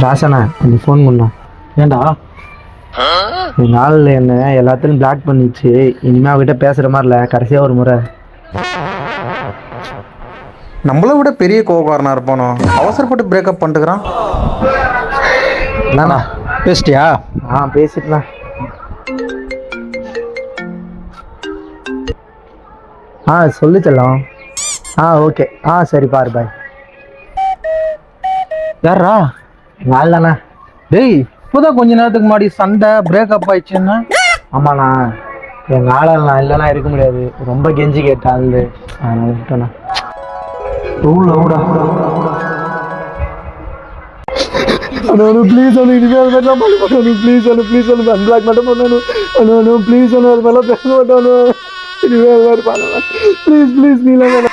ராசனா நீ ஃபோன் பண்ணா ஏண்டா? எங்கள் ஆளில் என்ன எல்லாத்தையும் பிளாக் பண்ணிச்சு. இனிமேல் அவகிட்ட பேசுகிற மாதிரி இல்லை. கடைசியாக ஒரு முறை நம்மளை விட பெரிய கோவக்காரனா இருப்பானோ, அவசரப்பட்டு பிரேக்கப் பண்ணிட்டுக்கிறான். என்னண்ணா பேசிட்டியா? பேசிட்டுண்ணா. சொல்லு செல்லம். ஓகே. சரி பாரு பாய். யாரா? எங்கள் ஆள் தானே. டேய், இப்போதான் கொஞ்ச நேரத்துக்கு முன்னாடி சண்டை பிரேக்கப் ஆயிடுச்சுன்னா. ஆமாண்ணா, எங்கள் ஆளால் நான் இல்லைனா இருக்க முடியாது. ரொம்ப கெஞ்சி கேட்டேன் அது விட்டேண்ணா. ப்ளீஸ் ஒன்று இனிமேல் அது மாதிரிலாம் பண்ண மாட்டேன். ப்ளீஸ் ஒன்று அன்பிளாக் மட்டும் பண்ணணும். ப்ளீஸ் ஒன்று அது மாதிரிலாம் பேச மாட்டானு. இனிமேல் அது மாதிரி பண்ண ப்ளீஸ் நீலாம்